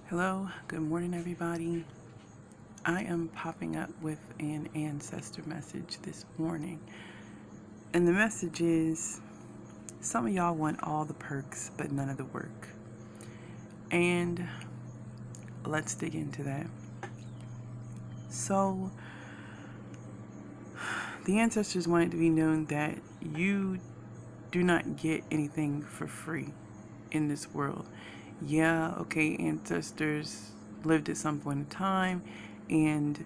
Hello, good morning, everybody. I am popping up with an ancestor message this morning. And the message is some of y'all want all the perks, but none of the work. And let's dig into that. So, the ancestors want it to be known that you do not get anything for free in this world. Yeah, okay, ancestors lived at some point in time and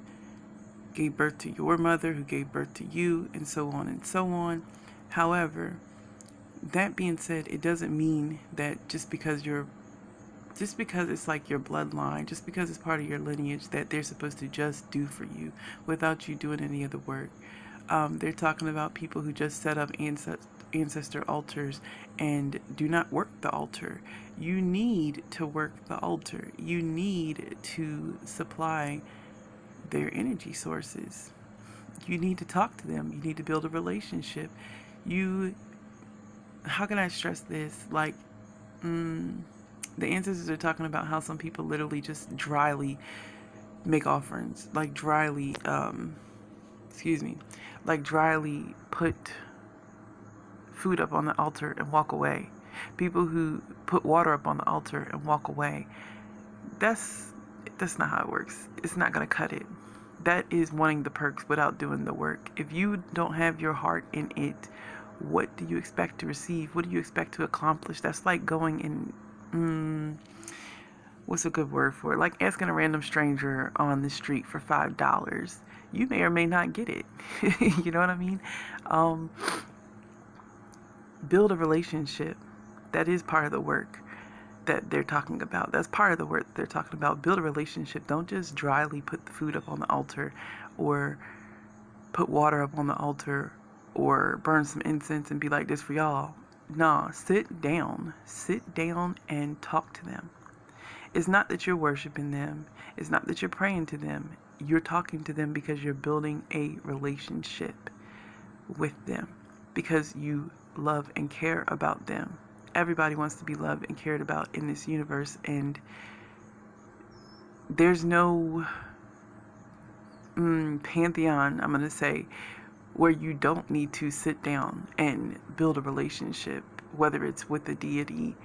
gave birth to your mother, who gave birth to you, and so on and so on. However, that being said, it doesn't mean that just because it's like your bloodline, just because it's part of your lineage, that they're supposed to just do for you without you doing any of the work. They're talking about people who just set up ancestor altars and do not work the altar. You need to work the altar. You need to supply their energy sources. You need to talk to them. You need to build a relationship. How can I stress this? Like, the ancestors are talking about how some people literally just dryly make offerings, like dryly put food up on the altar and walk away. People who put water up on the altar and walk away. That's not how it works. It's not going to cut it. That is wanting the perks without doing the work. If you don't have your heart in it, what do you expect to receive? What do you expect to accomplish? That's like going in, what's a good word for it? Like asking a random stranger on the street for $5. You may or may not get it. You know what I mean? Build a relationship. That is part of the work that they're talking about. That's part of the work they're talking about. Build a relationship. Don't just dryly put the food up on the altar or put water up on the altar or burn some incense and be like, this for y'all. Nah, sit down and talk to them. It's not that you're worshiping them. It's not that you're praying to them. You're talking to them because you're building a relationship with them, because you love and care about them. Everybody wants to be loved and cared about in this universe, and there's no pantheon, I'm going to say, where you don't need to sit down and build a relationship, whether it's with a deity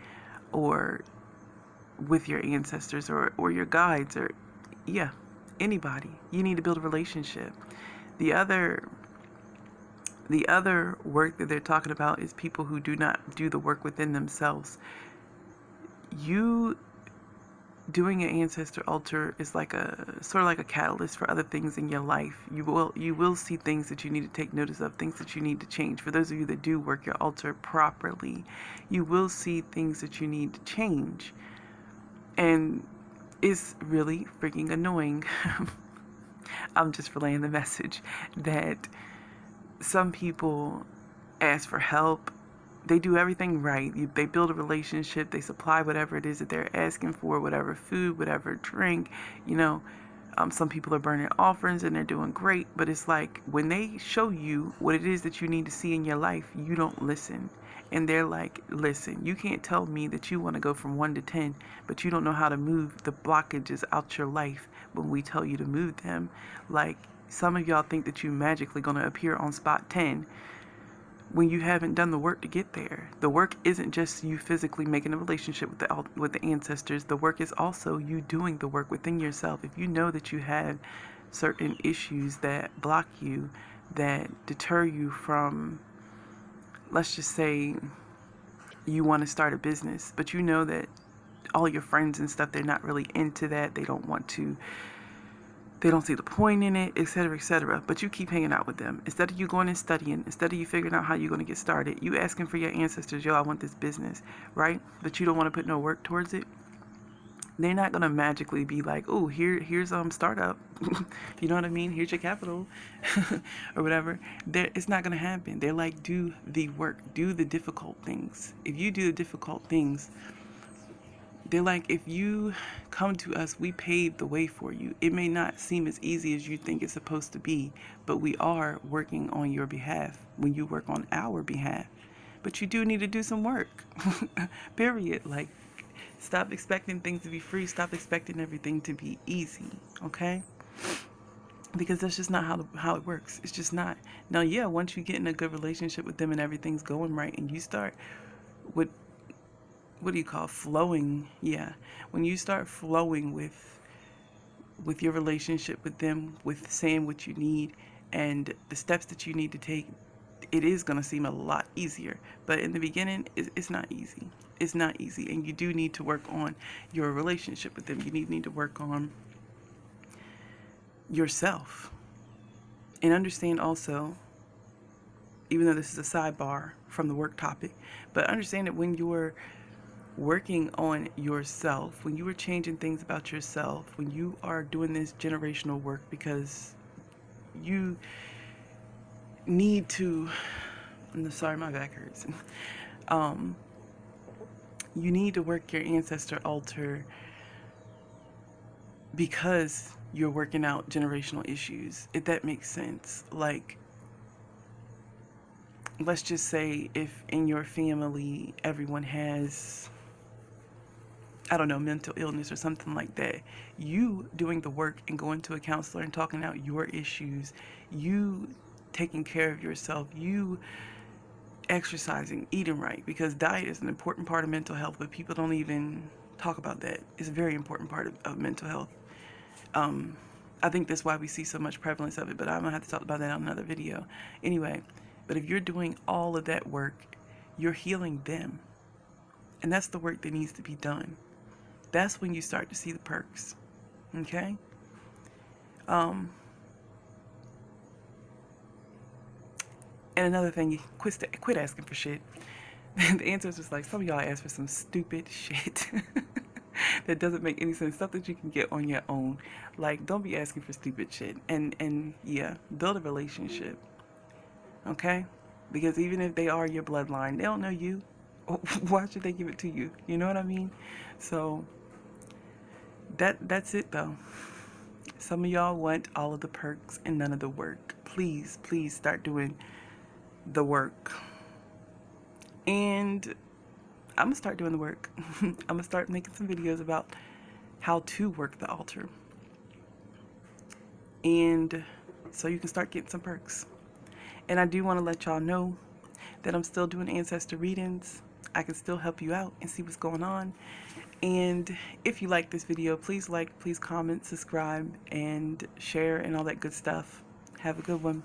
or with your ancestors or your guides or, anybody. You need to build a relationship. The other work that they're talking about is people who do not do the work within themselves. You doing an ancestor altar is like sort of like a catalyst for other things in your life. You will see things that you need to take notice of, things that you need to change. For those of you that do work your altar properly, you will see things that you need to change. And it's really freaking annoying. I'm just relaying the message that some people ask for help. They do everything right. They build a relationship. They supply whatever it is that they're asking for, whatever food, whatever drink. Some people are burning offerings and they're doing great. But it's like when they show you what it is that you need to see in your life, you don't listen. And they're like, listen, you can't tell me that you want to go from 1 to 10, but you don't know how to move the blockages out your life when we tell you to move them. Like, some of y'all think that you magically going to appear on spot 10 when you haven't done the work to get there. The work isn't just you physically making a relationship with the ancestors. The work is also you doing the work within yourself. If you know that you have certain issues that block you, that deter you from, let's just say you want to start a business, but you know that all your friends and stuff, they're not really into that. They don't see the point in it, etc., etc. But you keep hanging out with them. Instead of you going and studying, instead of you figuring out how you're going to get started, you asking for your ancestors, I want this business, right? But you don't want to put no work towards it. They're not going to magically be like, oh, here's startup. You know what I mean? Here's your capital or whatever. It's not going to happen. They're like, do the work, do the difficult things. If you do the difficult things, they're like, if you come to us, we pave the way for you. It may not seem as easy as you think it's supposed to be, but we are working on your behalf when you work on our behalf. But you do need to do some work, period. Like, Stop expecting things to be free. Stop expecting everything to be easy, okay? Because that's just not how it works. It's just not. Now, yeah, once you get in a good relationship with them and everything's going right, and you start with, what do you call, flowing? Yeah, when you start flowing with your relationship with them, with saying what you need and the steps that you need to take, it is going to seem a lot easier. But in the beginning, it's not easy. It's not easy, and you do need to work on your relationship with them. You need to work on yourself, and understand also, even though this is a sidebar from the work topic, but understand that when you're working on yourself, when you are changing things about yourself, when you are doing this generational work, because you need to, I'm sorry, my back hurts. You need to work your ancestor altar because you're working out generational issues, if that makes sense. Like, let's just say if in your family everyone has, I don't know, mental illness or something like that, you doing the work and going to a counselor and talking out your issues, you taking care of yourself, you exercising, eating right, because diet is an important part of mental health, but people don't even talk about that. It's a very important part of mental health. I think that's why we see so much prevalence of it, but I'm gonna have to talk about that on another video. Anyway, but if you're doing all of that work, you're healing them, and that's the work that needs to be done. That's when you start to see the perks. Okay? And another thing, quit asking for shit. The answer is just like, some of y'all ask for some stupid shit that doesn't make any sense. Stuff that you can get on your own. Like, don't be asking for stupid shit. And yeah, build a relationship. Okay? Because even if they are your bloodline, they don't know you. Why should they give it to you? You know what I mean? So that's it though. Some of y'all want all of the perks and none of the work. Please, please start doing the work. And I'm gonna start doing the work. I'm gonna start making some videos about how to work the altar, and so you can start getting some perks. And I do want to let y'all know that I'm still doing ancestor readings. I can still help you out and see what's going on. And if you like this video, please like, please comment, subscribe, and share, and all that good stuff. Have a good one.